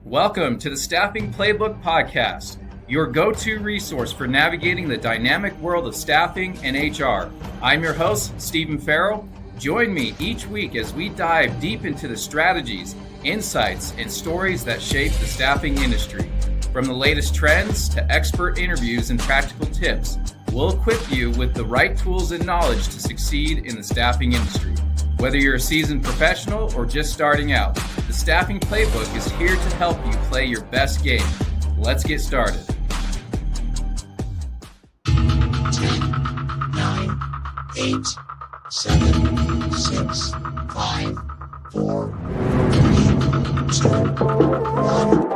Welcome to the Staffing Playbook podcast, your go-to resource for navigating the dynamic world of staffing and HR. I'm your host, Stephen Farrell. Join me each week as we dive deep into the strategies, insights, and stories that shape the staffing industry. From the latest trends to expert interviews and practical tips, we'll equip you with the right tools and knowledge to succeed in the staffing industry. Whether you're a seasoned professional or just starting out, the Staffing Playbook is here to help you play your best game. Let's get started. 10, 9, 8, 7, 6, 5, 4, 3, 2, 1.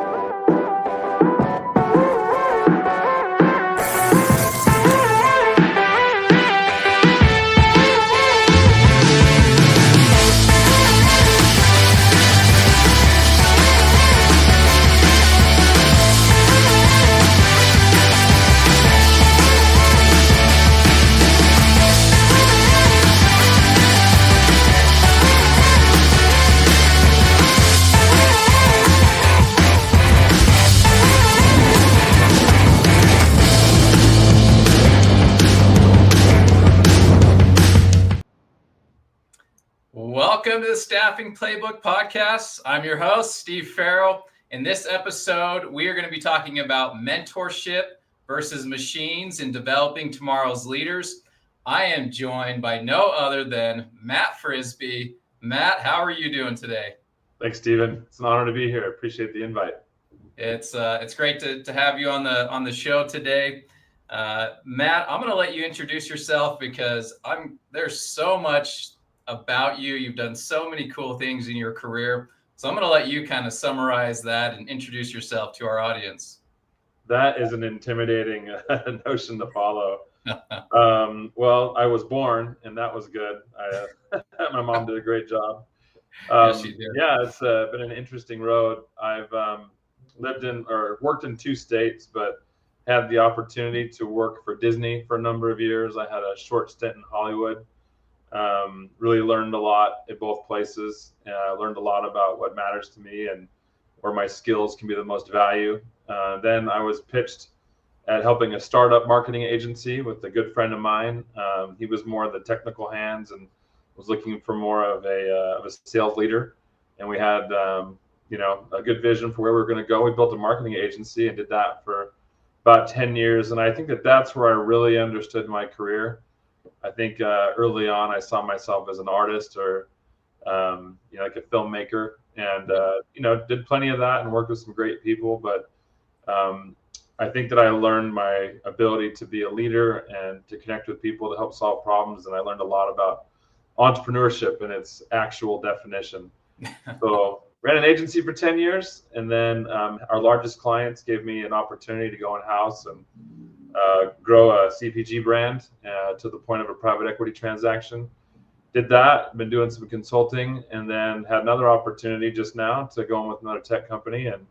Welcome to the Staffing Playbook podcast. I'm your host, Steve Farrell. In this episode, we are going to be talking about mentorship versus machines in developing tomorrow's leaders. I am joined by no other than Matt Frisbee. Matt, how are you doing today? Thanks, Stephen. It's an honor to be here. I appreciate the invite. It's great to have you on the show today. Matt, I'm going to let you introduce yourself because there's so much about you. You've done so many cool things in your career. So I'm going to let you kind of summarize that and introduce yourself to our audience. That is an intimidating notion to follow. Well, I was born, and that was good. My mom did a great job. Yes, she did. Yeah, it's been an interesting road. I've lived in or worked in 2 states, but had the opportunity to work for Disney for a number of years. I had a short stint in Hollywood. Really learned a lot at both places. Learned a lot about what matters to me and where my skills can be the most value. Then I was pitched at helping a startup marketing agency with a good friend of mine. He was more of the technical hands and was looking for more of a sales leader. And we had a good vision for where we were going to go. We built a marketing agency and did that for about 10 years. And I think that's where I really understood my career. I think early on, I saw myself as an artist or, like a filmmaker, and did plenty of that and worked with some great people. But I think that I learned my ability to be a leader and to connect with people to help solve problems. And I learned a lot about entrepreneurship and its actual definition. So ran an agency for 10 years, and then our largest clients gave me an opportunity to go in-house and grow a CPG brand to the point of a private equity transaction. Did that, been doing some consulting, and then had another opportunity just now to go in with another tech company, and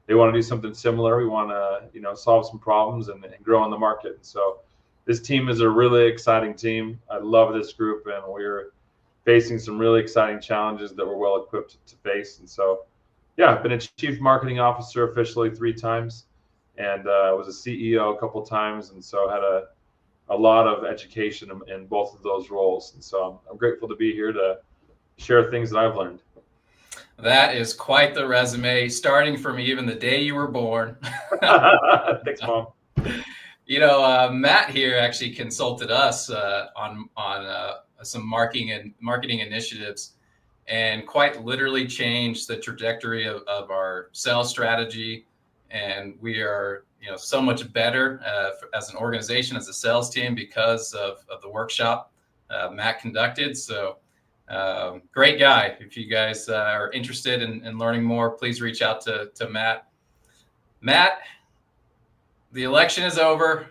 they want to do something similar. We want to, solve some problems and grow in the market. So this team is a really exciting team. I love this group, and we're facing some really exciting challenges that we're well equipped to face. And so, I've been a chief marketing officer officially 3 times. And was a CEO a couple of times, and so had a lot of education in both of those roles. And so I'm grateful to be here to share things that I've learned. That is quite the resume, starting from even the day you were born. Thanks, Mom. Matt here actually consulted us on some marketing initiatives, and quite literally changed the trajectory of our sales strategy. And we are, so much better as an organization, as a sales team, because of the workshop Matt conducted. So great guy. If you guys are interested in learning more, please reach out to Matt. Matt, the election is over.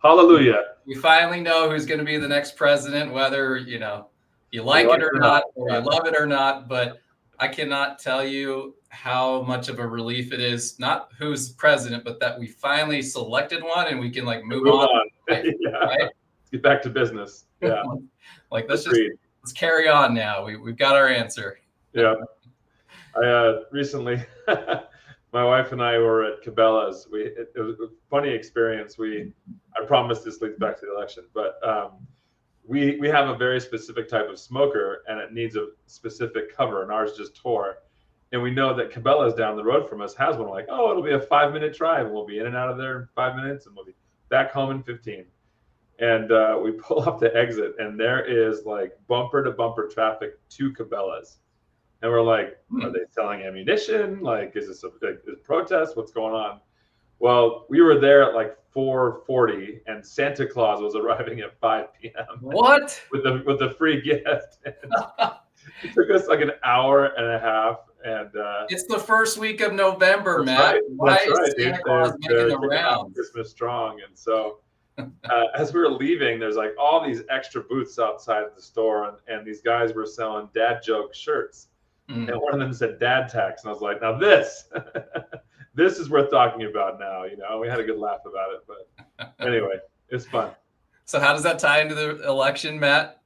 Hallelujah. We finally know who's going to be the next president, whether, you like it or not, or you love it or not. But I cannot tell you how much of a relief it is, not who's president, but that we finally selected one and we can move on. Right? Let's get back to business. Yeah. Let's carry on now. We've got our answer. Yeah. I recently My wife and I were at Cabela's. It was a funny experience. I promise this leads back to the election, but we have a very specific type of smoker, and it needs a specific cover, and ours just tore. And we know that Cabela's down the road from us has one. We're like, oh, it'll be a 5-minute drive. We'll be in and out of there in 5 minutes, and we'll be back home in 15. And we pull up the exit, and there is like bumper to bumper traffic to Cabela's. And we're like, are they selling ammunition? Like, is this a protest? What's going on? Well, we were there at like 4:40, and Santa Claus was arriving at 5 p.m. What? with the free gift. And it took us like an hour and a half, and it's the first week of November, Matt. Right. Why That's right, is Santa dude. Claus making the kicking off rounds? Christmas strong, and so as we were leaving, there's like all these extra booths outside the store, and these guys were selling dad joke shirts. And one of them said dad tax. And I was like, now this is worth talking about now. You know, we had a good laugh about it. But anyway, it's fun. So how does that tie into the election, Matt?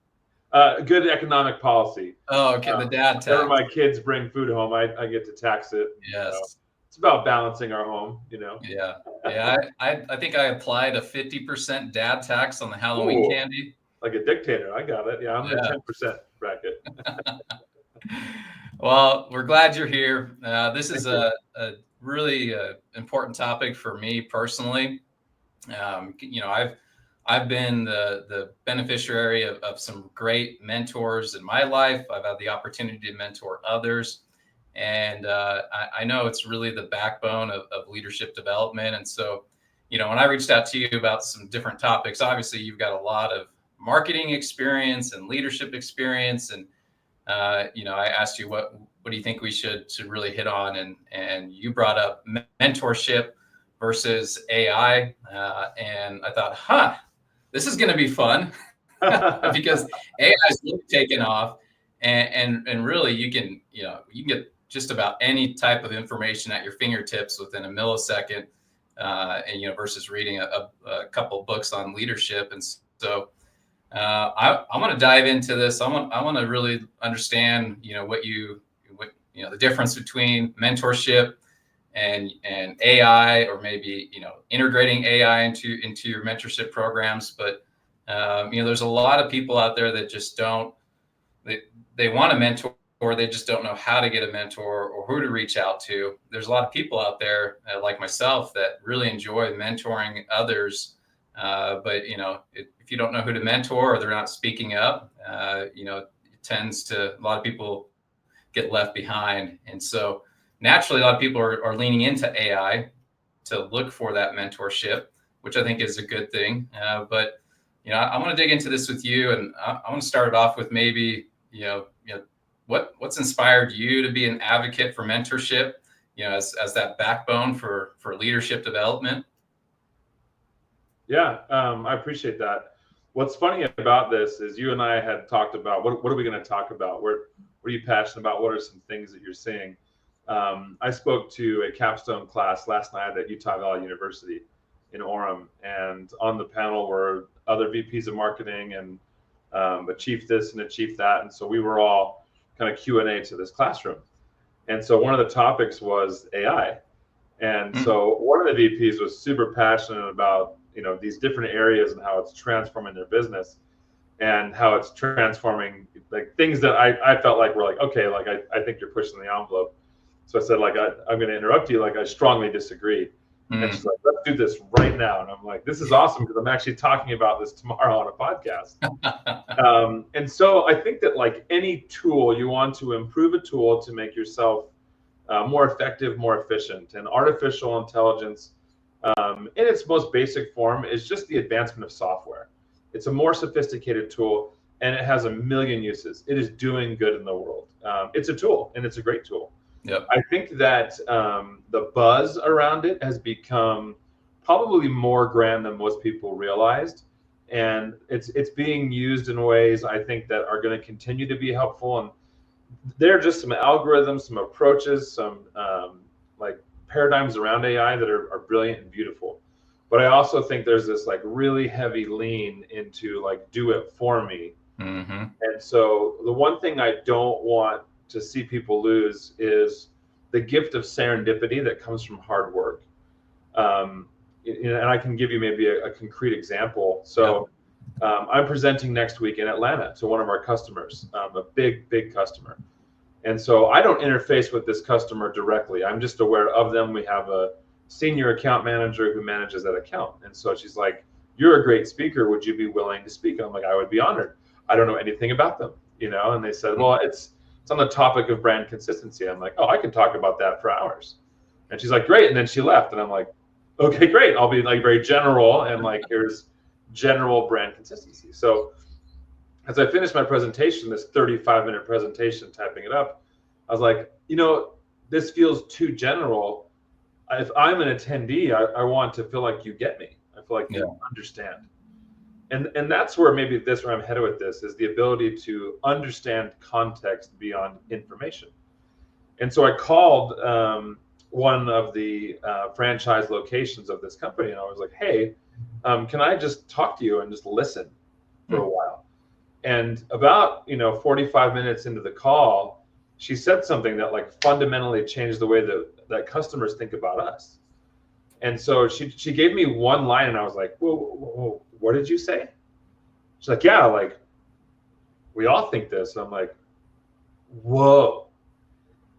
Good economic policy. Oh, okay. The dad tax. Whenever my kids bring food home, I get to tax it. Yes. It's about balancing our home, you know. Yeah. Yeah. I think I applied a 50% dad tax on the Halloween candy. Like a dictator. I got it. Yeah, I'm in the 10% bracket. Well, we're glad you're here. This is a really important topic for me personally. You know, I've been the beneficiary of some great mentors in my life. I've had the opportunity to mentor others, and I know it's really the backbone of leadership development. And so, you know, when I reached out to you about some different topics, obviously you've got a lot of marketing experience and leadership experience, and you know, I asked you what do you think we should really hit on, and you brought up mentorship versus AI, and I thought, this is going to be fun because AI is really taken off, and really you can get just about any type of information at your fingertips within a millisecond, and you know, versus reading a couple books on leadership. And so I want to dive into this. I want to really understand, you know, what the difference between mentorship and AI, or maybe, you know, integrating AI into your mentorship programs. But you know, there's a lot of people out there that just they want a mentor, or they just don't know how to get a mentor or who to reach out to. There's a lot of people out there like myself that really enjoy mentoring others. But you know, if you don't know who to mentor, or they're not speaking up, you know, a lot of people get left behind. And so naturally, a lot of people are leaning into AI to look for that mentorship, which I think is a good thing. But you know, I want to dig into this with you, and I want to start it off with maybe, you know, what's inspired you to be an advocate for mentorship, you know, as that backbone for leadership development. Yeah, I appreciate that. What's funny about this is you and I had talked about what are we going to talk about? What are you passionate about? What are some things that you're seeing? I spoke to a capstone class last night at Utah Valley University in Orem, and on the panel were other VPs of marketing and a chief this and a chief that, and so we were all kind of Q&A to this classroom. And so one of the topics was AI, and so one of the VPs was super passionate about, you know, these different areas and how it's transforming their business, and how it's transforming like things that I felt like were like, okay, like I think you're pushing the envelope. So I said, like, I'm going to interrupt you. Like, I strongly disagree. And she's like, let's do this right now. And I'm like, this is awesome, because I'm actually talking about this tomorrow on a podcast. And so I think that like any tool, you want to improve a tool to make yourself more effective, more efficient. And artificial intelligence, in its most basic form, is just the advancement of software. It's a more sophisticated tool, and it has a million uses. It is doing good in the world. It's a tool, and it's a great tool. Yep. I think that the buzz around it has become probably more grand than most people realized, and it's being used in ways I think that are going to continue to be helpful. And there are just some algorithms, some approaches, some like paradigms around AI that are brilliant and beautiful. But I also think there's this like really heavy lean into like do it for me. And so the one thing I don't want to see people lose is the gift of serendipity that comes from hard work. And I can give you maybe a concrete example. So I'm presenting next week in Atlanta to one of our customers, a big customer. And so I don't interface with this customer directly. I'm just aware of them. We have a senior account manager who manages that account. And so she's like, "You're a great speaker. Would you be willing to speak?" And I'm like, "I would be honored. I don't know anything about them," And they said, "Well, it's on the topic of brand consistency." I'm like, "Oh, I can talk about that for hours." And she's like, "Great." And then she left. And I'm like, "Okay, great. I'll be like very general and like here's general brand consistency." So as I finished my presentation, this 35-minute presentation, typing it up, I was like, this feels too general. If I'm an attendee, I want to feel like you get me. I feel like you understand. And that's where maybe where I'm headed with this is the ability to understand context beyond information. And so I called one of the franchise locations of this company, and I was like, "Hey, can I just talk to you and just listen for a while?" And about 45 minutes into the call, she said something that like fundamentally changed the way that customers think about us. And so she gave me one line, and I was like, whoa, what did you say? She's like, "Yeah, like we all think this." And I'm like, whoa.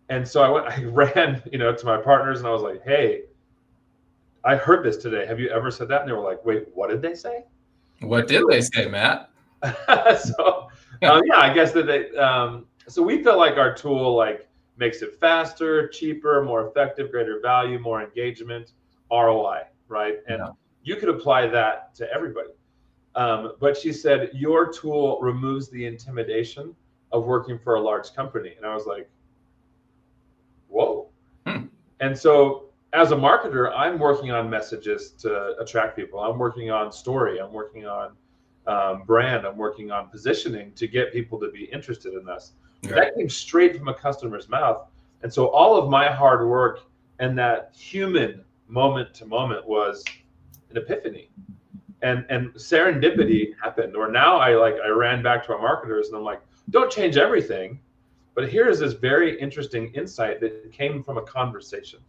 And so I ran, to my partners, and I was like, "Hey, I heard this today. Have you ever said that?" And they were like, "Wait, what did they say?" What did they say, Matt? So I guess that they so we feel like our tool like makes it faster, cheaper, more effective, greater value, more engagement, ROI, right? And you could apply that to everybody. But she said your tool removes the intimidation of working for a large company. And I was like, whoa. And so as a marketer, I'm working on messages to attract people. I'm working on story. I'm working on brand. I'm working on positioning to get people to be interested in us. Right. That came straight from a customer's mouth. And so all of my hard work and that human moment to moment was an epiphany. And serendipity happened. Or now I ran back to our marketers and I'm like, don't change everything. But here's this very interesting insight that came from a conversation.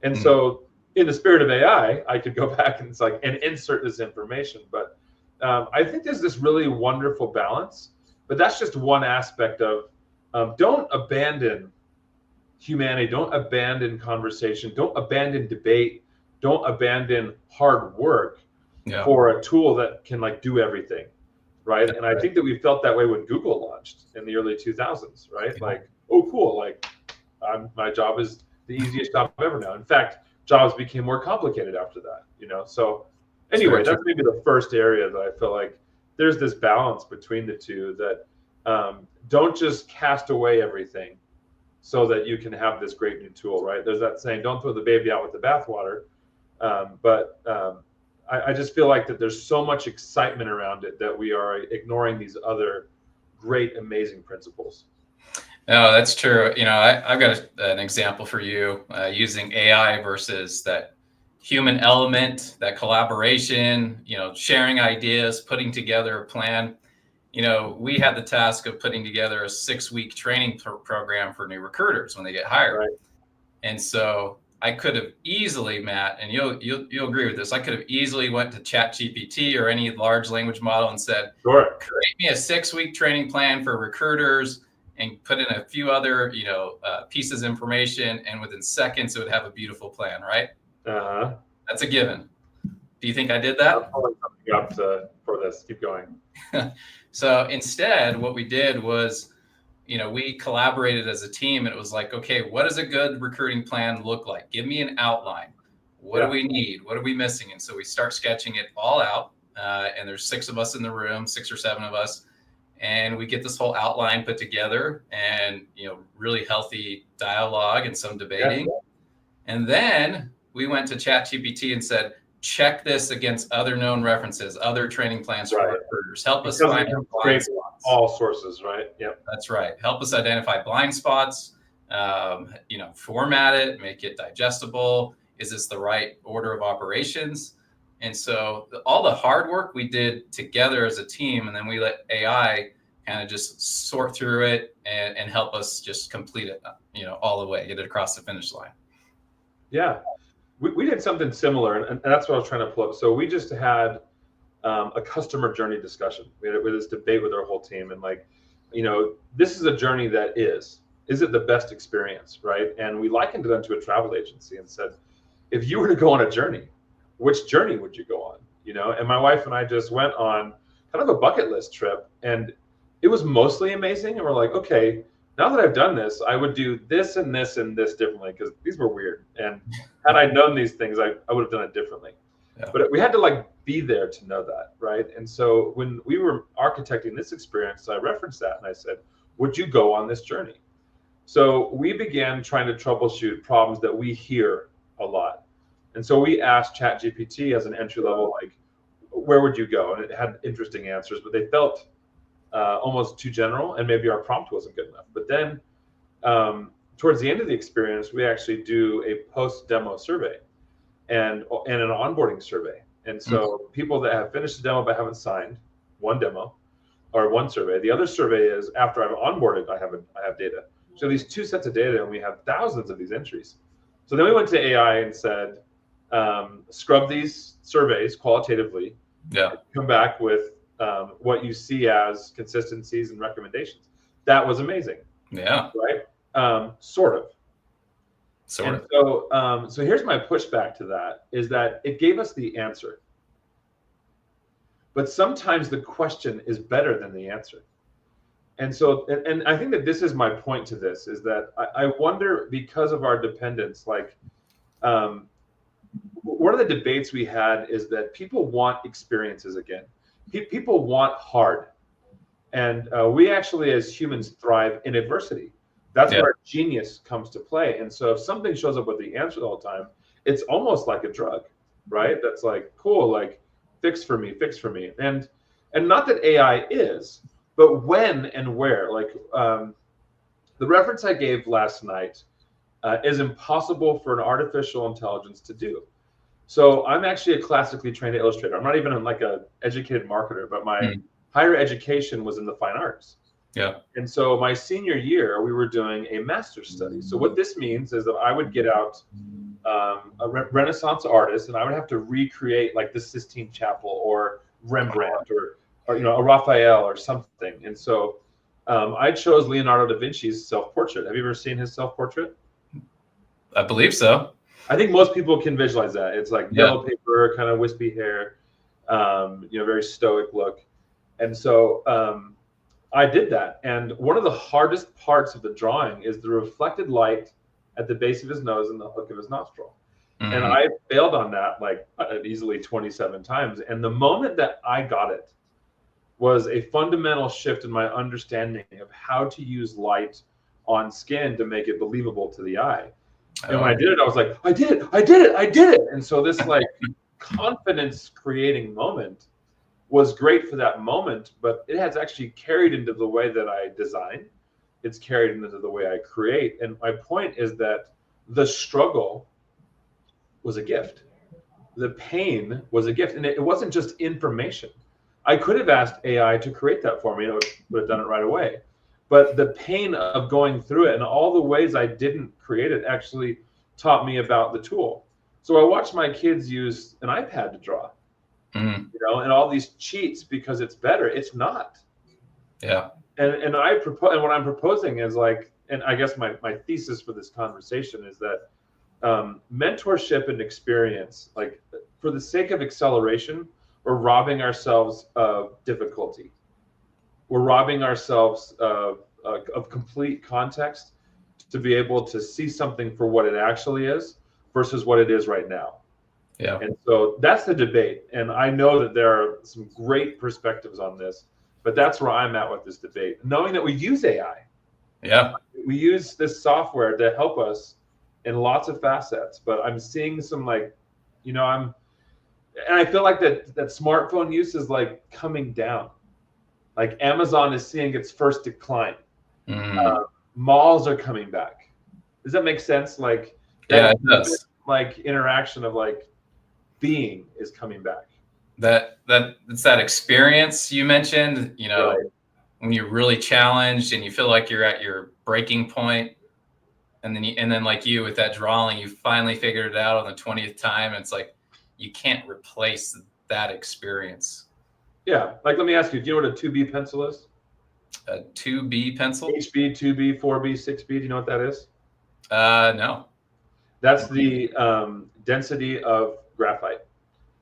And so in the spirit of AI, I could go back and it's like, and insert this information. But I think there's this really wonderful balance, but that's just one aspect of don't abandon humanity, don't abandon conversation, don't abandon debate, don't abandon hard work for a tool that can like do everything, right? And I think that we felt that way when Google launched in the early 2000s, right? Like, oh, cool, like my job is the easiest job ever now. In fact, jobs became more complicated after that, So anyway, that's maybe the first area that I feel like there's this balance between the two that don't just cast away everything so that you can have this great new tool, right? There's that saying, don't throw the baby out with the bathwater. But I just feel like that there's so much excitement around it that we are ignoring these other great, amazing principles. No, that's true. I've got an example for you using AI versus that human element, that collaboration, sharing ideas, putting together a plan. We had the task of putting together a 6-week training program for new recruiters when they get hired. Right. And so I could have easily, Matt, and you'll agree with this, I could have easily went to ChatGPT or any large language model and said, sure, create me a 6-week training plan for recruiters and put in a few other, pieces of information. And within seconds, it would have a beautiful plan, right? Uh-huh. That's a given. Do you think I did that? I'm pulling something up for this. Keep going. So instead, what we did was, we collaborated as a team, and it was like, okay, what does a good recruiting plan look like? Give me an outline. What do we need? What are we missing? And so we start sketching it all out. And there's 6 of us in the room, 6 or 7 of us. And we get this whole outline put together and, really healthy dialogue and some debating. Yeah. And then we went to ChatGPT and said, check this against other known references, other training plans for recruiters. Help us find blind spots. All sources, right? Yep. That's right. Help us identify blind spots, format it, make it digestible. Is this the right order of operations? And so all the hard work we did together as a team, and then we let AI kind of just sort through it and help us just complete it, all the way, get it across the finish line. Yeah, we did something similar, and that's what I was trying to pull up. So we just had a customer journey discussion. We had this debate with our whole team, and this is a journey that is it the best experience, right? And we likened it unto a travel agency and said, if you were to go on a journey, which journey would you go on? And my wife and I just went on kind of a bucket list trip, and it was mostly amazing. And we're like, okay, now that I've done this, I would do this and this and this differently, because these were weird. And had I known these things, I would have done it differently. Yeah. But we had to be there to know that, right? And so when we were architecting this experience, I referenced that and I said, would you go on this journey? So we began trying to troubleshoot problems that we hear a lot. And so we asked ChatGPT as an entry level, where would you go? And it had interesting answers, but they felt almost too general, and maybe our prompt wasn't good enough. But then towards the end of the experience, we actually do a post-demo survey and an onboarding survey. And so people that have finished the demo but haven't signed, one demo or one survey. The other survey is after I've onboarded, I have data. So these two sets of data, and we have thousands of these entries. So then we went to AI and said, scrub these surveys qualitatively. Yeah. Come back with what you see as consistencies and recommendations. That was amazing. Yeah. Right. Sort of. Sort of. So here's my pushback to that, is that it gave us the answer. But sometimes the question is better than the answer. And so, and I think that this is my point to this, is that I wonder, because of our dependence, one of the debates we had is that people want experiences again. People want hard. And we actually, as humans, thrive in adversity. That's where genius comes to play. And so if something shows up with the answer all the time, it's almost like a drug, right? That's cool, fix for me. And not that AI is, but when and where. The reference I gave last night is impossible for an artificial intelligence to do. So I'm actually a classically trained illustrator. I'm not even an educated marketer, but my higher education was in the fine arts. Yeah. And so my senior year, we were doing a master's study. So what this means is that I would get out a Renaissance artist, and I would have to recreate the Sistine Chapel or Rembrandt or a Raphael or something. And so I chose Leonardo da Vinci's self-portrait. Have you ever seen his self-portrait? I believe so. I think most people can visualize that. It's yellow paper, kind of wispy hair, very stoic look. And so I did that. And one of the hardest parts of the drawing is the reflected light at the base of his nose and the hook of his nostril. Mm-hmm. And I failed on that easily 27 times. And the moment that I got it was a fundamental shift in my understanding of how to use light on skin to make it believable to the eye. And when I did it, I was like, I did it. And so this confidence creating moment was great for that moment, but it has actually carried into the way that I design. It's carried into the way I create. And my point is that the struggle was a gift. The pain was a gift. And it wasn't just information. I could have asked AI to create that for me, and it would have done it right away. But the pain of going through it and all the ways I didn't create it actually taught me about the tool. So I watched my kids use an iPad to draw, and all these cheats because it's better. It's not. Yeah. And I propose, and what I'm proposing is and I guess my thesis for this conversation is that mentorship and experience, for the sake of acceleration, we're robbing ourselves of difficulty. We're robbing ourselves of complete context to be able to see something for what it actually is versus what it is right now. Yeah. And so that's the debate. And I know that there are some great perspectives on this, but that's where I'm at with this debate. Knowing that we use AI. Yeah. We use this software to help us in lots of facets, but I'm seeing some and I feel that smartphone use is coming down. Amazon is seeing its first decline. Malls are coming back. Does that make sense? Yeah, it does. Interaction of being is coming back. It's that experience you mentioned, Right. when you're really challenged and you feel like you're at your breaking point, and then like you with that drawing, you finally figured it out on the 20th time. And it's like, you can't replace that experience. Yeah. Like, let me ask you, do you know what a 2B pencil is? A 2B pencil? HB, 2B, 4B, 6B. Do you know what that is? No. That's the density of graphite.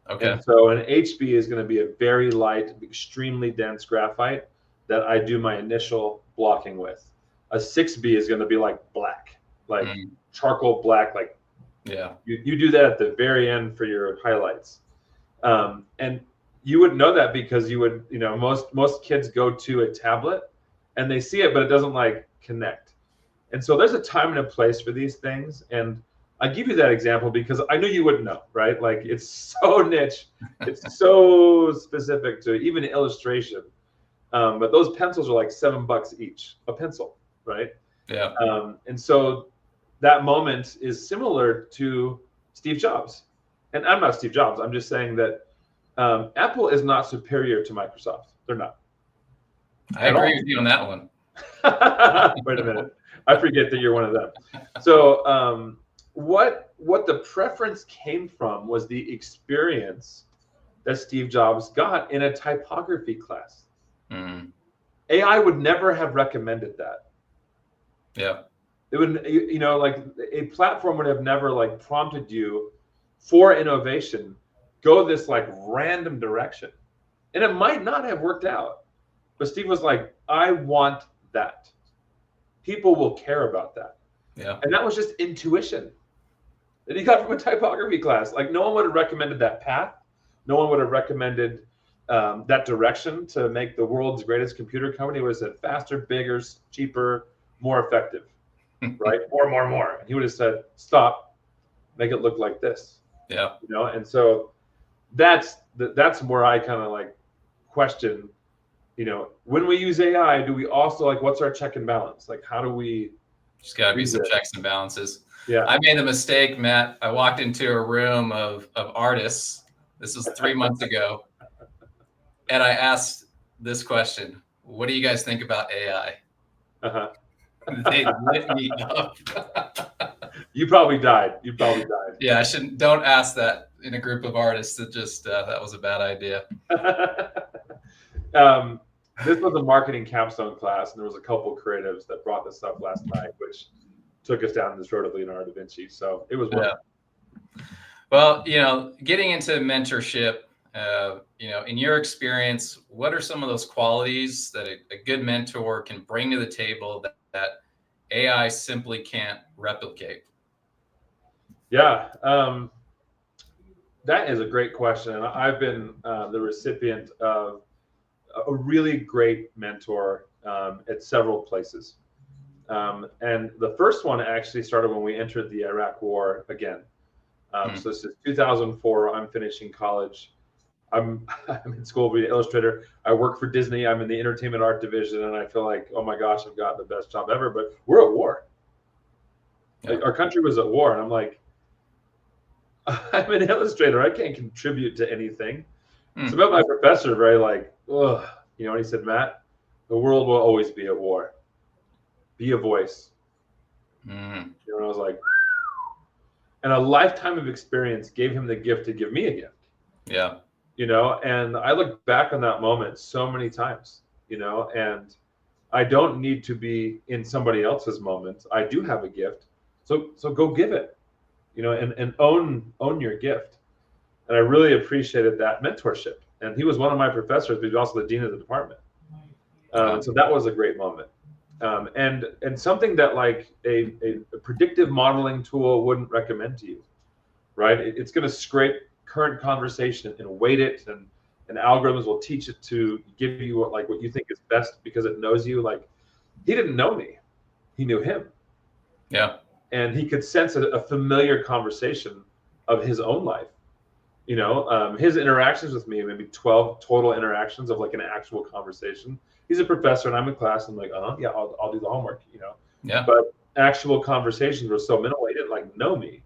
Okay. And so an HB is going to be a very light, extremely dense graphite that I do my initial blocking with. A 6B is going to be like black, like charcoal black, like you do that at the very end for your highlights. And you would know that because you would, most kids go to a tablet and they see it, but it doesn't like connect. And so there's a time and a place for these things. And I give you that example because I knew you wouldn't know, right? Like, it's so niche, it's so specific to even illustration. But those pencils are like $7 each, a pencil, right? Yeah. And so that moment is similar to Steve Jobs. And I'm not Steve Jobs. I'm just saying that Apple is not superior to Microsoft. They're not. I agree with you on that one. Wait a minute. I forget that you're one of them. So what the preference came from was the experience that Steve Jobs got in a typography class. AI would never have recommended that. Yeah. It would, like a platform would have never like prompted you for innovation, go this like random direction. And it might not have worked out. But Steve was like, I want that. People will care about that. Yeah. And that was just intuition that he got from a typography class. Like, no one would have recommended that path. No one would have recommended that direction to make the world's greatest computer company. It was a faster, bigger, cheaper, more effective, right? More. And he would have said, stop, make it look like this. Yeah. And so that's where I kind of like question, when we use AI, do we also like, what's our check and balance? Like, how do we? Just got to be some checks and balances. Yeah. I made a mistake, Matt. I walked into a room of artists. This was 3 months ago. And I asked this question: what do you guys think about AI? They lit me up. You probably died. Yeah, don't ask that in a group of artists. That just, that was a bad idea. This was a marketing capstone class, and there was a couple creatives that brought this up last night, which took us down this road of Leonardo da Vinci. So it was wonderful. Well, getting into mentorship, in your experience, what are some of those qualities that a good mentor can bring to the table that AI simply can't replicate? Yeah, that is a great question. And I've been the recipient of a really great mentor at several places. And the first one actually started when we entered the Iraq War again. So this is 2004. I'm finishing college. I'm in school being an illustrator. I work for Disney. I'm in the entertainment art division, and I feel like, oh my gosh, I've got the best job ever. But we're at war. Yeah. Like, our country was at war, and I'm like, I'm an illustrator. I can't contribute to anything. So about my professor, very like, ugh, and he said, Matt, the world will always be at war. Be a voice. And I was like, and a lifetime of experience gave him the gift to give me a gift. Yeah. And I look back on that moment so many times, and I don't need to be in somebody else's moment. I do have a gift. So go give it, and own your gift. And I really appreciated that mentorship. And he was one of my professors, but he was also the dean of the department. So that was a great moment. And something that like a predictive modeling tool wouldn't recommend to you, right? It's going to scrape current conversation and weight it, and algorithms will teach it to give you what you think is best because it knows you. Like, he didn't know me, he knew him. Yeah. And he could sense a familiar conversation of his own life. His interactions with me, maybe 12 total interactions of like an actual conversation. He's a professor and I'm in class. I'm like, yeah, I'll do the homework, Yeah. But actual conversations were so minimal. He didn't like know me,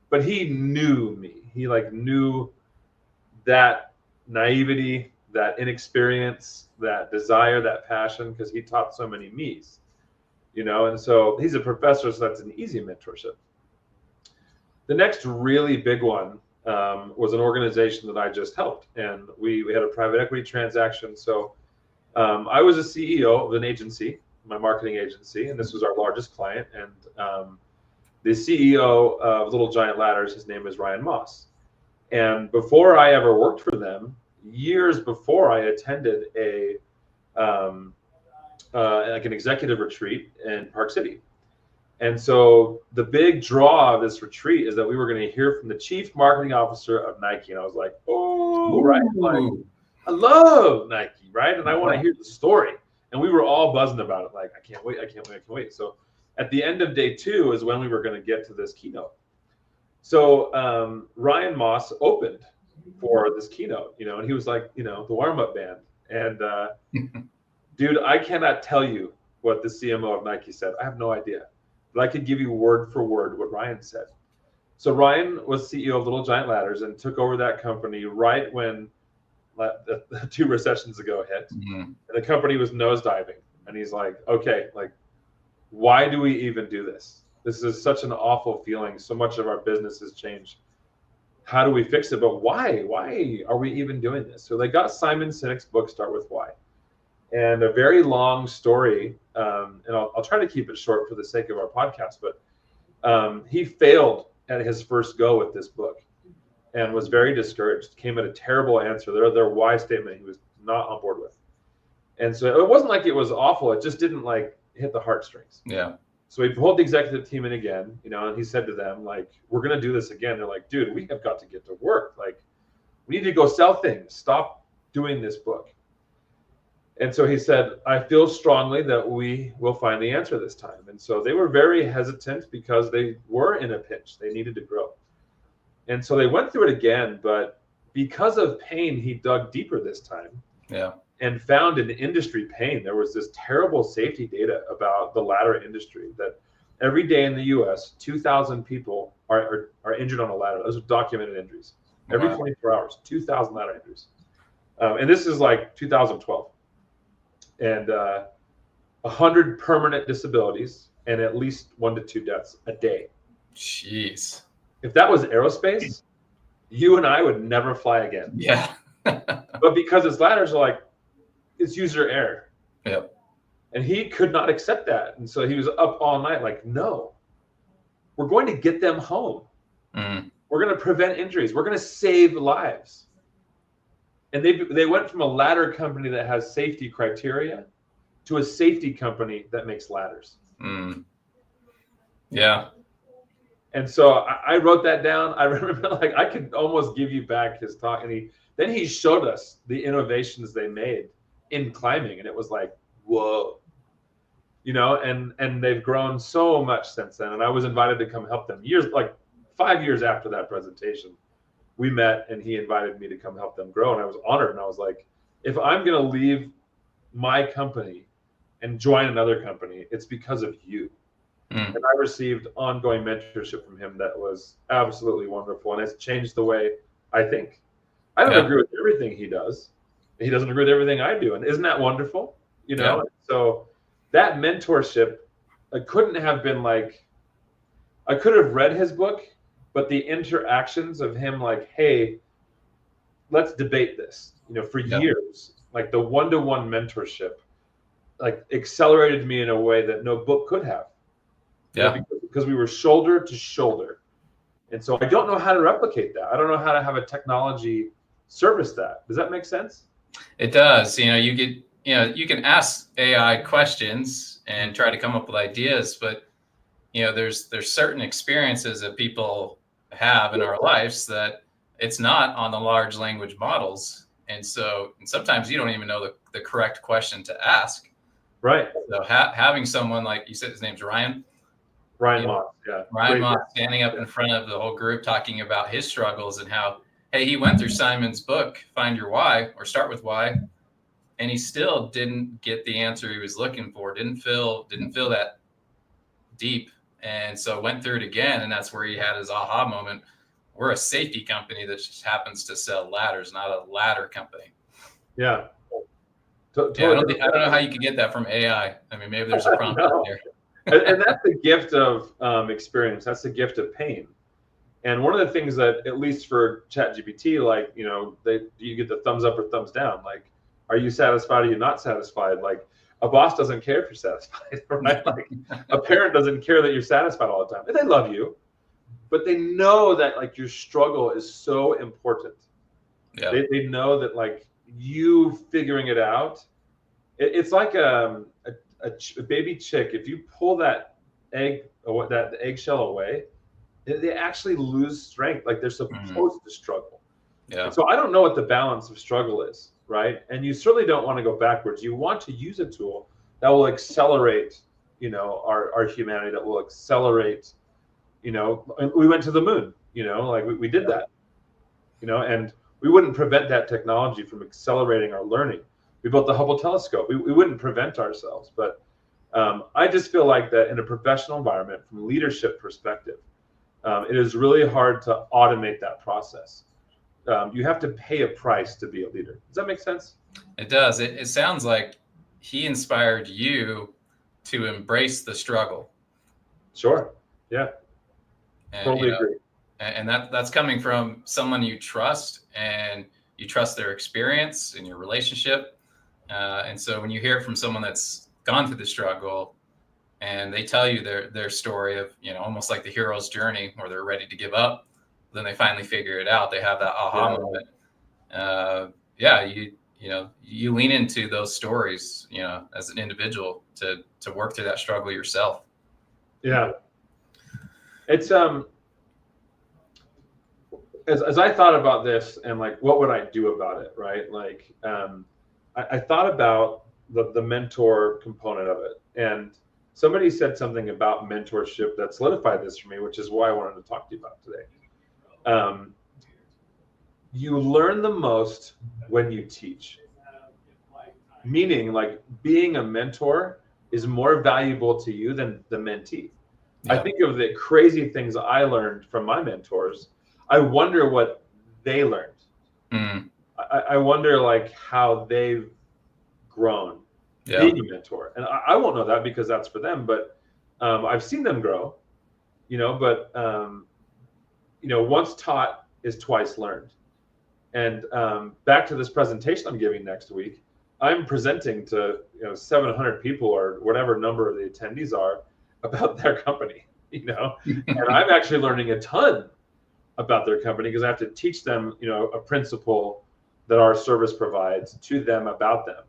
but he knew me. He like knew that naivety, that inexperience, that desire, that passion, because he taught so many me's, and so he's a professor, so that's an easy mentorship. The next really big one was an organization that I just helped, and we had a private equity transaction. So I was a CEO of an agency, my marketing agency, and this was our largest client. And the CEO of Little Giant Ladders, his name is Ryan Moss. And before I ever worked for them, years before, I attended like an executive retreat in Park City. And so the big draw of this retreat is that we were going to hear from the chief marketing officer of Nike. And I was like, oh, right. Like, I love Nike, right? And I want to hear the story. And we were all buzzing about it. Like, I can't wait. So at the end of day 2 is when we were going to get to this keynote. So Ryan Moss opened for this keynote, and he was like, the warm-up band. And dude, I cannot tell you what the CMO of Nike said. I have no idea. But I could give you word for word what Ryan said. So Ryan was CEO of Little Giant Ladders and took over that company right when the 2 recessions ago hit. Mm-hmm. And the company was nosediving. And he's like, okay, like, why do we even do this? This is such an awful feeling. So much of our business has changed. How do we fix it? But why? Why are we even doing this? So they got Simon Sinek's book, Start With Why. And a very long story, and I'll try to keep it short for the sake of our podcast, but he failed at his first go with this book and was very discouraged, came at a terrible answer. Their why statement he was not on board with. And so it wasn't like it was awful. It just didn't like hit the heartstrings. Yeah. So he pulled the executive team in again, and he said to them, like, we're going to do this again. They're like, dude, we have got to get to work. Like, we need to go sell things. Stop doing this book. And so he said, I feel strongly that we will find the answer this time. And so they were very hesitant because they were in a pinch. They needed to grow. And so they went through it again, but because of pain, he dug deeper this time. Yeah. And found in industry pain, there was this terrible safety data about the ladder industry that every day in the US, 2,000 people are injured on a ladder. Those are documented injuries. Every 24 hours, 2,000 ladder injuries. And this is like 2012. And 100 permanent disabilities and at least 1 to 2 deaths a day. Jeez. If that was aerospace, you and I would never fly again. Yeah. But because his ladders are like, it's user error. Yep. And he could not accept that. And so he was up all night like, no, we're going to get them home. Mm. We're going to prevent injuries. We're going to save lives. And they went from a ladder company that has safety criteria to a safety company that makes ladders. Mm. Yeah. And so I wrote that down. I remember, like, I could almost give you back his talk. And then he showed us the innovations they made in climbing. And it was like, whoa, and they've grown so much since then. And I was invited to come help them like 5 years after that presentation. We met and he invited me to come help them grow. And I was honored. And I was like, if I'm going to leave my company and join another company, it's because of you. Mm. And I received ongoing mentorship from him that was absolutely wonderful. And it's changed the way I think. I don't agree with everything he does. He doesn't agree with everything I do. And isn't that wonderful? Yeah. So that mentorship, I couldn't have been like, I could have read his book, but the interactions of him like, hey, let's debate this, for years, like the one-to-one mentorship, like accelerated me in a way that no book could have. Yeah. Because we were shoulder to shoulder. And so I don't know how to replicate that. I don't know how to have a technology service that. Does that make sense? It does. You can ask AI questions and try to come up with ideas, but there's certain experiences that people have in our lives that it's not on the large language models. And sometimes you don't even know the correct question to ask. Right. So having someone like you said, his name's Ryan Moss. Yeah. Ryan Moss standing up in front of the whole group, talking about his struggles and how, hey, he went through Simon's book, Find Your Why, or Start With Why. And he still didn't get the answer he was looking for. Didn't feel that deep. And so went through it again. And that's where he had his aha moment. We're a safety company that just happens to sell ladders, not a ladder company. Yeah. Yeah, Totally. I don't know how you could get that from AI. I mean, maybe there's a prompt out No. there. And that's the gift of experience. That's the gift of pain. And one of the things that, at least for ChatGPT, like, you get the thumbs up or thumbs down. Like, are you satisfied? Are you not satisfied? Like, a boss doesn't care if you're satisfied, right? Like, a parent doesn't care that you're satisfied all the time. And they love you, but they know that, like, your struggle is so important. Yeah. They know that, like, you figuring it out, it's like a baby chick. If you pull that eggshell away, they actually lose strength. Like, they're supposed to struggle. Yeah. And so I don't know what the balance of struggle is, right? And you certainly don't want to go backwards. You want to use a tool that will accelerate, our humanity, that will accelerate, we went to the moon, like we did that, and we wouldn't prevent that technology from accelerating our learning. We built the Hubble telescope. We wouldn't prevent ourselves. But I just feel like that in a professional environment, from a leadership perspective, it is really hard to automate that process. You have to pay a price to be a leader. Does that make sense? It does. It sounds like he inspired you to embrace the struggle. Sure. Yeah. And, Totally agree. And that's coming from someone you trust, and you trust their experience and your relationship. And so when you hear it from someone that's gone through the struggle, and they tell you their story of, almost like the hero's journey, where they're ready to give up, then they finally figure it out. They have that aha moment. You lean into those stories, as an individual, to work through that struggle yourself. Yeah. It's as I thought about this, and like, what would I do about it, right? Like, I thought about the mentor component of it, and somebody said something about mentorship that solidified this for me, which is why I wanted to talk to you about today. You learn the most when you teach. Meaning, like, being a mentor is more valuable to you than the mentee. Yeah. I think of the crazy things I learned from my mentors. I wonder what they learned. I wonder, like, how they've grown being a mentor. And I won't know that, because that's for them. But I've seen them grow, but, once taught is twice learned. And back to this presentation I'm giving next week, I'm presenting to 700 people, or whatever number of the attendees are, about their company, and I'm actually learning a ton about their company, because I have to teach them, a principle that our service provides to them about them.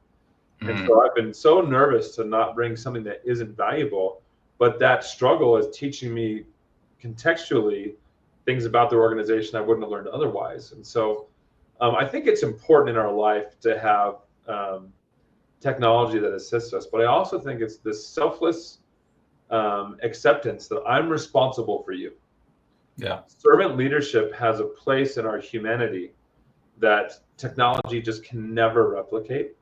And so I've been so nervous to not bring something that isn't valuable, but that struggle is teaching me contextually things about their organization I wouldn't have learned otherwise. And so I think it's important in our life to have technology that assists us, but I also think it's this selfless acceptance that I'm responsible for you. Yeah. Servant leadership has a place in our humanity that technology just can never replicate.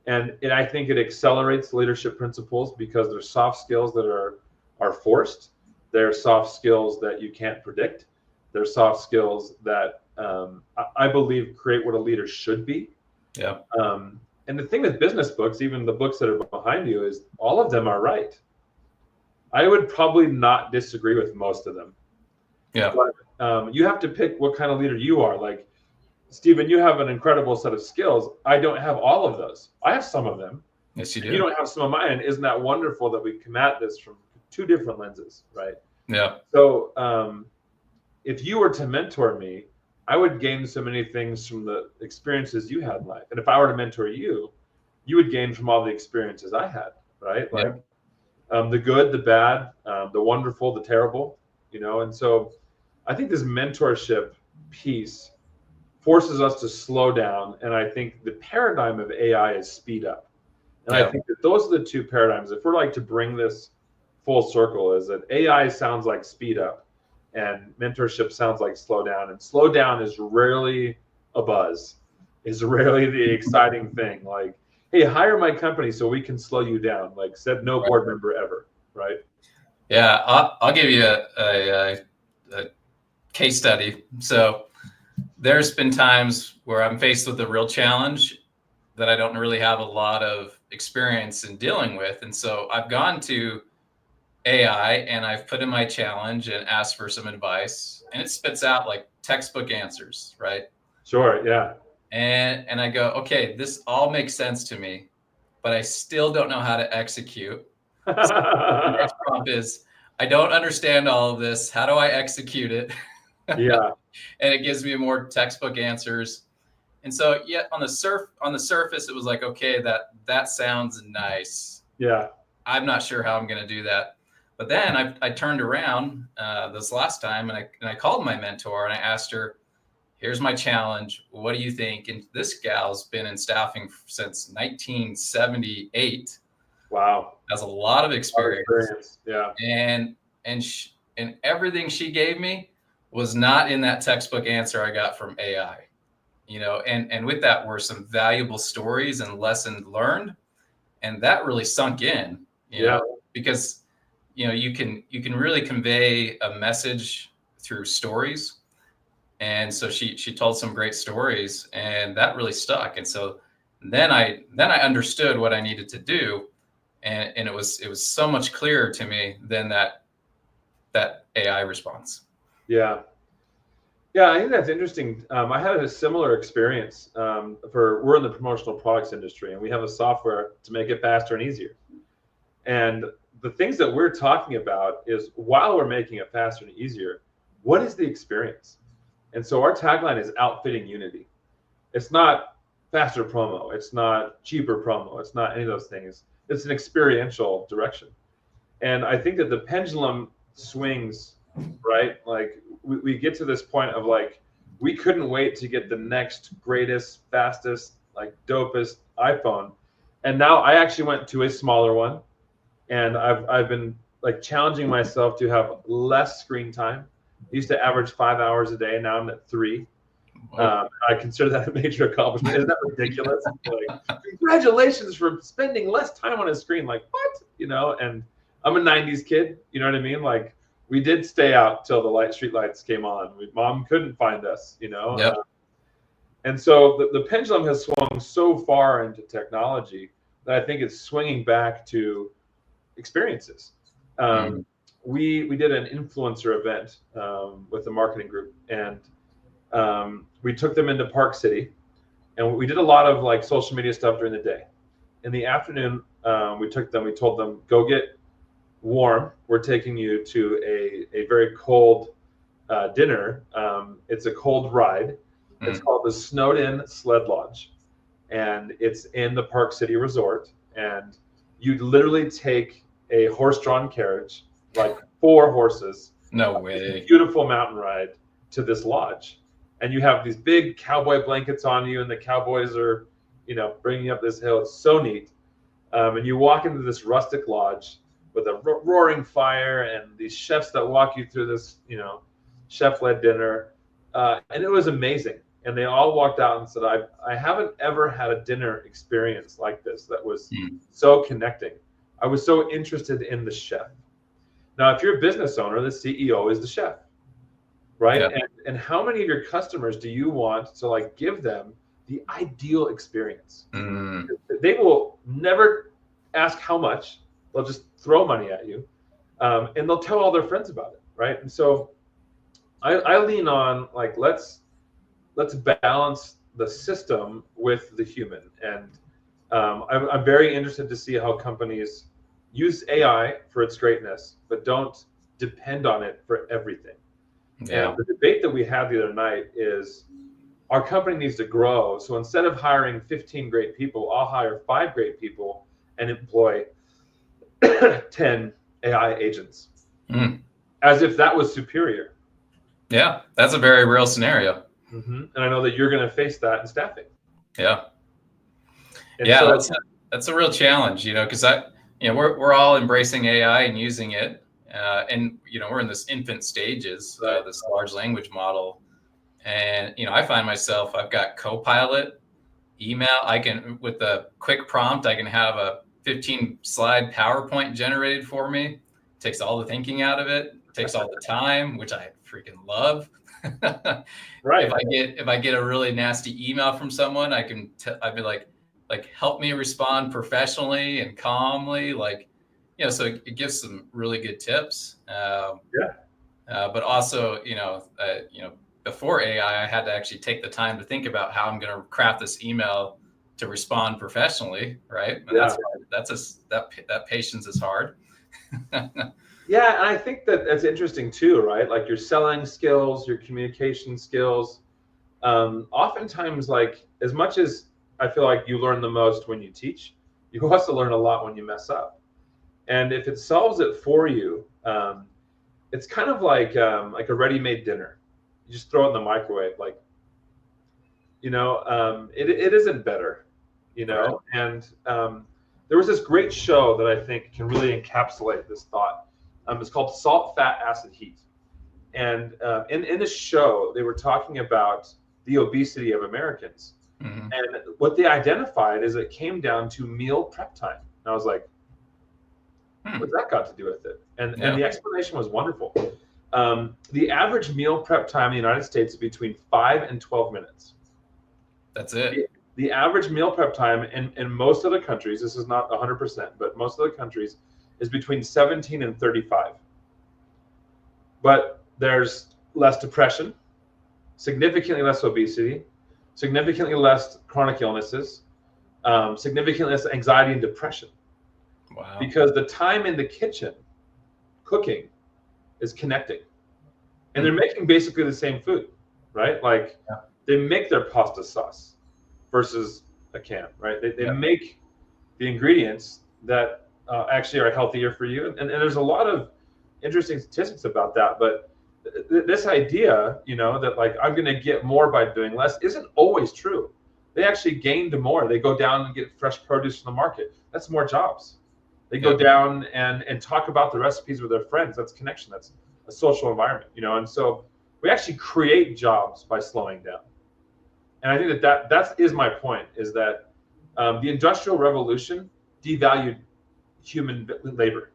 And I think it accelerates leadership principles, because they're soft skills that are forced. They're soft skills that you can't predict. They're soft skills that I believe create what a leader should be. Yeah. And the thing with business books, even the books that are behind you, is all of them are right. I would probably not disagree with most of them. Yeah. But you have to pick what kind of leader you are. Like, Stephen, you have an incredible set of skills. I don't have all of those. I have some of them. Yes, you do. You don't have some of mine. And isn't that wonderful that we come at this from two different lenses, right? Yeah. So if you were to mentor me, I would gain so many things from the experiences you had in life. And if I were to mentor you, you would gain from all the experiences I had, right? Like, the good, the bad, the wonderful, the terrible, And so I think this mentorship piece forces us to slow down. And I think the paradigm of AI is speed up. And I think that those are the two paradigms. If we're like to bring this full circle, is that AI sounds like speed up, and mentorship sounds like slow down. And slow down is rarely a buzz, is rarely the exciting thing. Like, hey, hire my company so we can slow you down. Like, said no board member ever, right? Yeah, I'll give you a case study. So there's been times where I'm faced with a real challenge that I don't really have a lot of experience in dealing with. And so I've gone to AI and I've put in my challenge and asked for some advice, and it spits out like textbook answers, right? Sure. Yeah. And I go, okay, this all makes sense to me, but I still don't know how to execute. So the next prompt is, I don't understand all of this. How do I execute it? Yeah. And it gives me more textbook answers. And so, yeah, on the surface, it was like, okay, that sounds nice. Yeah. I'm not sure how I'm going to do that. But then I turned around this last time, and I called my mentor and I asked her, here's my challenge. What do you think? And this gal's been in staffing since 1978. Wow. Has a lot of experience. Yeah. And everything she gave me was not in that textbook answer I got from AI. And with that were some valuable stories and lessons learned, and that really sunk in. Because you can really convey a message through stories. And so she told some great stories, and that really stuck. And so then I understood what I needed to do, and it was so much clearer to me than that AI response. Yeah. Yeah, I think that's interesting. I had a similar experience. We're in the promotional products industry, and we have a software to make it faster and easier. And the things that we're talking about is, while we're making it faster and easier, what is the experience? And so our tagline is outfitting unity. It's not faster promo. It's not cheaper promo. It's not any of those things. It's an experiential direction. And I think that the pendulum swings, right? Like we get to this point of like, we couldn't wait to get the next greatest, fastest, like dopest iPhone. And now I actually went to a smaller one, and I've been like challenging myself to have less screen time. I used to average 5 hours a day. Now I'm at 3. I consider that a major accomplishment. Isn't that ridiculous? Like, congratulations for spending less time on a screen. Like, what? And I'm a 90s kid. You know what I mean? Like, we did stay out till the street lights came on. Mom couldn't find us, Yep. And so the pendulum has swung so far into technology that I think it's swinging back to experiences. We did an influencer event with the marketing group, and we took them into Park City, and we did a lot of like social media stuff during the day. In the afternoon, we told them, go get warm. We're taking you to a very cold dinner. It's a cold ride. It's called the Snowed In Sled Lodge, and it's in the Park City Resort. And you literally take a horse-drawn carriage, like 4 horses. No way. Beautiful mountain ride to this lodge. And you have these big cowboy blankets on you, and the cowboys are, bringing you up this hill. It's so neat. And you walk into this rustic lodge with a roaring fire and these chefs that walk you through this, chef-led dinner. And it was amazing. And they all walked out and said, I haven't ever had a dinner experience like this that was so connecting. I was so interested in the chef. Now, if you're a business owner, the CEO is the chef, right? Yeah. And how many of your customers do you want to like give them the ideal experience? They will never ask how much. They'll just throw money at you, and they'll tell all their friends about it, right? And so I lean on like, let's balance the system with the human. And I'm very interested to see how companies use AI for its greatness, but don't depend on it for everything. Yeah. And the debate that we had the other night is, our company needs to grow. So instead of hiring 15 great people, I'll hire 5 great people and employ 10 AI agents, as if that was superior. Yeah, that's a very real scenario. And I know that you're going to face that in staffing. Yeah. And yeah, so, that's a real challenge, because we're all embracing AI and using it, and we're in this infant stages, this large language model, and I find myself, I've got Copilot, email. I can, with a quick prompt, I can have a 15-slide PowerPoint generated for me. Takes all the thinking out of it. Takes all the time, which I freaking love. right. If I get a really nasty email from someone, I'd be like, like help me respond professionally and calmly, like, so it gives some really good tips. But also, before AI, I had to actually take the time to think about how I'm going to craft this email to respond professionally, right? And Yeah. that patience is hard. Yeah, and I think that that's interesting too, right? Like your selling skills, your communication skills. Oftentimes, like as much as I feel like you learn the most when you teach, you also learn a lot when you mess up. And if it solves it for you, it's kind of like a ready-made dinner. You just throw it in the microwave, like it isn't better, Right. And there was this great show that I think can really encapsulate this thought. It's called Salt, Fat, Acid, Heat. And in this show, they were talking about the obesity of Americans. Mm-hmm. And what they identified is it came down to meal prep time. And I was like, what's that got to do with it? And the explanation was wonderful. The average meal prep time in the United States is between 5 and 12 minutes. That's it. The average meal prep time in most other countries, this is not 100%, but most other countries, is between 17 and 35. But there's less depression, significantly less obesity, significantly less chronic illnesses, significantly less anxiety and depression. Wow. Because the time in the kitchen cooking is connecting. And they're making basically the same food, right? Like they make their pasta sauce versus a can, right? They make the ingredients that actually are healthier for you. And there's a lot of interesting statistics about that. But this idea, that like I'm going to get more by doing less isn't always true. They actually gained more. They go down and get fresh produce from the market. That's more jobs. They go down and talk about the recipes with their friends. That's connection. That's a social environment, And so we actually create jobs by slowing down. And I think that is my point, is that the Industrial Revolution devalued human labor,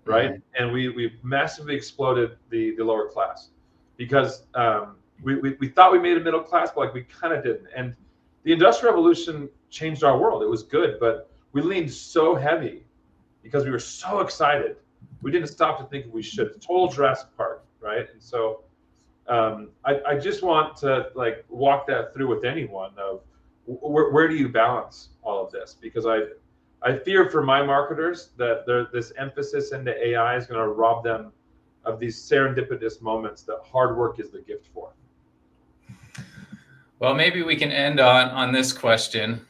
right? Mm-hmm. And we massively exploded the lower class because we thought we made a middle class, but like we kind of didn't. And the Industrial Revolution changed our world. It was good, but we leaned so heavy because we were so excited. We didn't stop to think we should. Total Jurassic Park, right? And so I just want to like walk that through with anyone of where do you balance all of this? Because I fear for my marketers that this emphasis into AI is going to rob them of these serendipitous moments that hard work is the gift for. Well, maybe we can end on this question.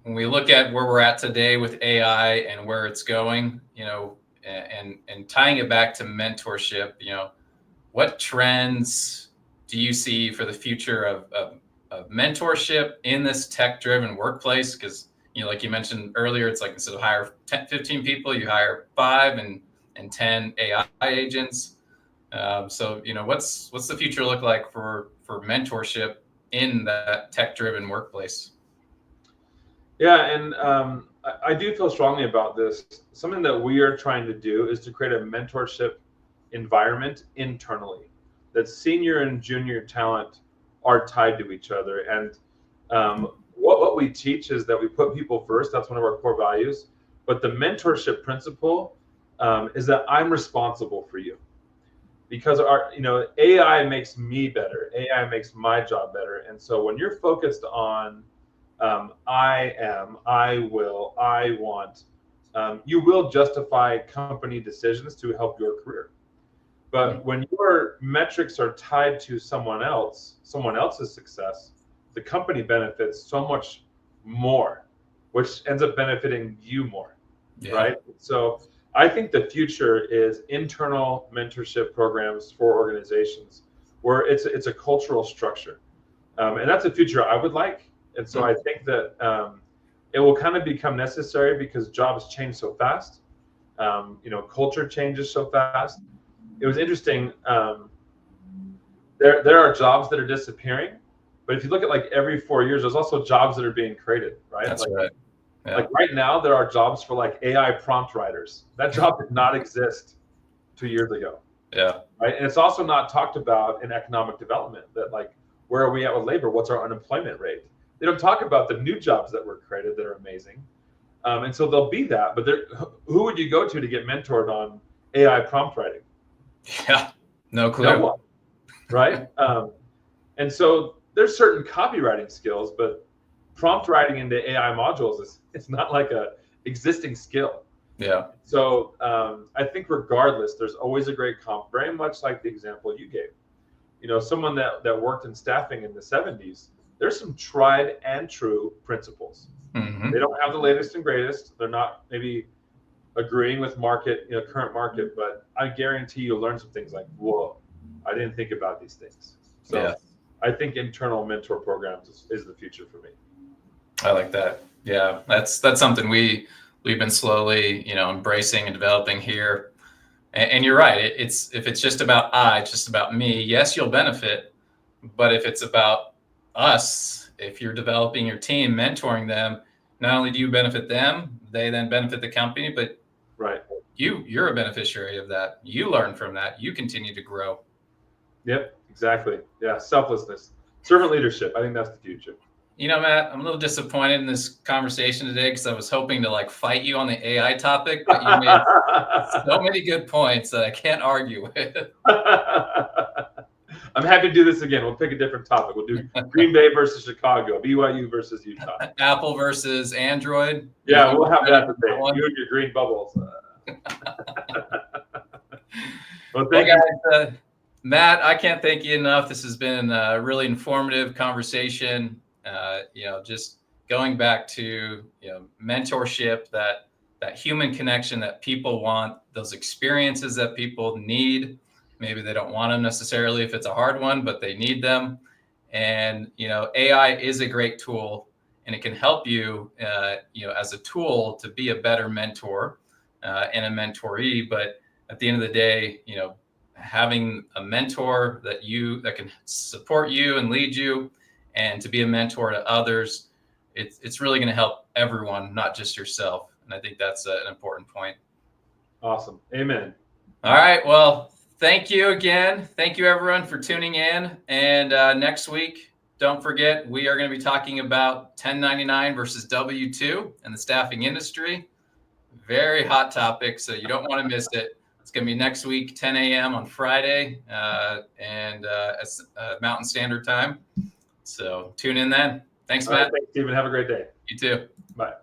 When we look at where we're at today with AI and where it's going, and tying it back to mentorship, what trends do you see for the future of mentorship in this tech-driven workplace? Because, like you mentioned earlier, it's like instead of hire 15 people, you hire 5 and 10 AI agents. So, what's the future look like for mentorship in that tech-driven workplace? Yeah, and I do feel strongly about this. Something that we are trying to do is to create a mentorship environment internally that senior and junior talent are tied to each other. And what we teach is that we put people first. That's one of our core values. But the mentorship principle is that I'm responsible for you. Because AI makes me better. AI makes my job better. And so when you're focused on I am, I will, I want, you will justify company decisions to help your career. But when your metrics are tied to someone else's success, the company benefits so much more, which ends up benefiting you more, right? So I think the future is internal mentorship programs for organizations where it's a cultural structure. And that's a future I would like. And so I think that it will kind of become necessary because jobs change so fast. Culture changes so fast. It was interesting. There are jobs that are disappearing, but if you look at like every 4 years, there's also jobs that are being created, right? That's right. Yeah. Like right now, there are jobs for like AI prompt writers. That job did not exist 2 years ago. Yeah. Right. And it's also not talked about in economic development that like, where are we at with labor? What's our unemployment rate? They don't talk about the new jobs that were created that are amazing. And so there'll be that. But who would you go to get mentored on AI prompt writing? Yeah, no clue. No one, right? And so there's certain copywriting skills, but prompt writing into AI modules it's not like a existing skill. Yeah. So I think regardless, there's always a great comp, very much like the example you gave. Someone that worked in staffing in the 70s, there's some tried and true principles. Mm-hmm. They don't have the latest and greatest. They're not maybe agreeing with current market, but I guarantee you'll learn some things like, whoa, I didn't think about these things. So yeah. I think internal mentor programs is the future for me. I like that. Yeah, that's something we've been slowly, embracing and developing here. And you're right. If it's just about it's just about me. Yes, you'll benefit, but if it's about us, if you're developing your team, mentoring them, not only do you benefit them, they then benefit the company, but right, you're a beneficiary of that. You learn from that. You continue to grow. Yep, exactly. Yeah, selflessness, servant leadership. I think that's the future. Matt, I'm a little disappointed in this conversation today because I was hoping to fight you on the AI topic, but you made so many good points that I can't argue with. I'm happy to do this again. We'll pick a different topic. We'll do Green Bay versus Chicago, BYU versus Utah. Apple versus Android. Yeah, we'll have that debate. You and your green bubbles. Well, thank you. Guys, Matt, I can't thank you enough. This has been a really informative conversation. Just going back to mentorship, that human connection that people want, those experiences that people need. Maybe they don't want them necessarily if it's a hard one, but they need them. And AI is a great tool, and it can help you, as a tool to be a better mentor and a mentoree. But at the end of the day, having a mentor that can support you and lead you, and to be a mentor to others, it's really going to help everyone, not just yourself. And I think that's an important point. Awesome. Amen. All right. Well, thank you again. Thank you, everyone, for tuning in. And next week, don't forget, we are going to be talking about 1099 versus W-2 in the staffing industry. Very hot topic, so you don't want to miss it. It's going to be next week, 10 a.m. on Friday and Mountain Standard Time. So tune in then. Thanks, Matt. Right, thanks, Stephen. Have a great day. You too. Bye.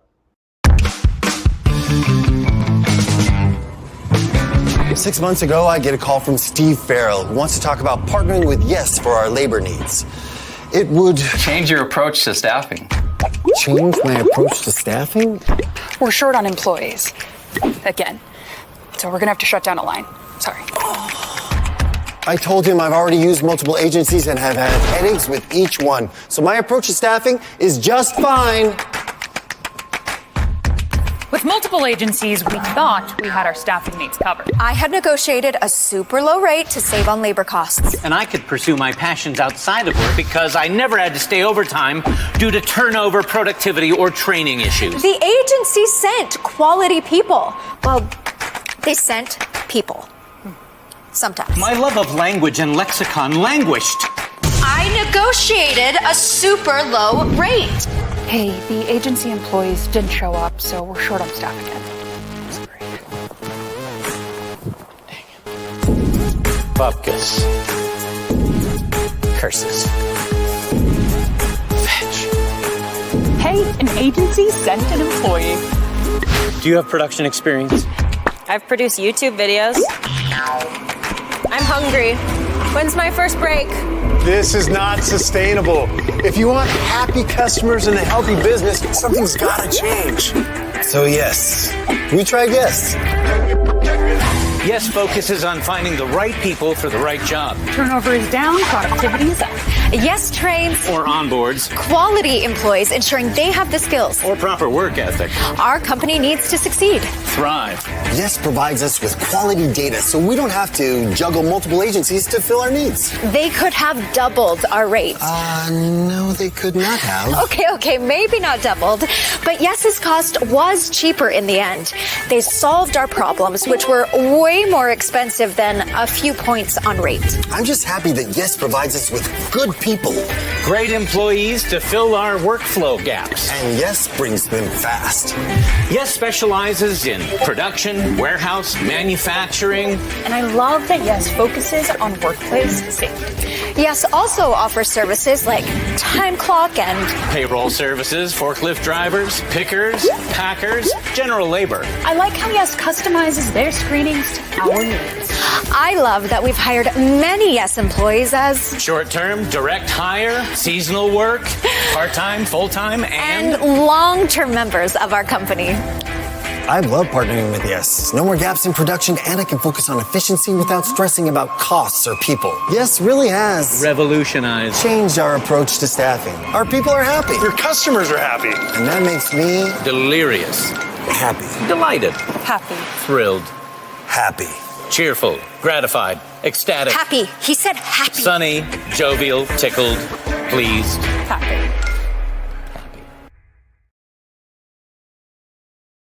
Six months ago, I get a call from Steve Farrell, who wants to talk about partnering with Yes for our labor needs. It would change your approach to staffing. Change my approach to staffing? We're short on employees. Again. So we're gonna have to shut down a line. Sorry. I told him I've already used multiple agencies and have had headaches with each one. So my approach to staffing is just fine. With multiple agencies, we thought we had our staffing needs covered. I had negotiated a super low rate to save on labor costs. And I could pursue my passions outside of work because I never had to stay overtime due to turnover, productivity, or training issues. The agency sent quality people. Well, they sent people. Sometimes. My love of language and lexicon languished. I negotiated a super low rate. Hey, the agency employees didn't show up, so we're short on staff again. Sorry. Bupkis. Curses. Fetch. Hey, an agency sent an employee. Do you have production experience? I've produced YouTube videos. I'm hungry. When's my first break? This is not sustainable. If you want happy customers and a healthy business, something's gotta change. So yes, we tried Yes. Yes focuses on finding the right people for the right job. Turnover is down, productivity is up. Yes trains or onboards quality employees, ensuring they have the skills or proper work ethic our company needs to succeed. Thrive. Yes provides us with quality data so we don't have to juggle multiple agencies to fill our needs. They could have doubled our rate. No, they could not have. Okay, maybe not doubled, but Yes's cost was cheaper in the end. They solved our problems, which were way more expensive than a few points on rate. I'm just happy that Yes provides us with good people who Great employees to fill our workflow gaps. And Yes brings them fast. Yes specializes in production, warehouse, manufacturing. And I love that Yes focuses on workplace safety. Yes also offers services like time clock and Payroll services, forklift drivers, pickers, packers, general labor. I like how Yes customizes their screenings to our needs. I love that we've hired many Yes employees as Short-term, direct hire, seasonal work, part-time, full-time, and long-term members of our company. I love partnering with Yes. No more gaps in production, and I can focus on efficiency without stressing about costs or people. Yes really has revolutionized. changed our approach to staffing. Our people are happy. Your customers are happy. And that makes me Delirious. happy. Delighted. Happy. Thrilled. Happy. Cheerful. Gratified. Ecstatic. Happy. He said happy. Sunny. Jovial. Tickled. Pleased. Happy.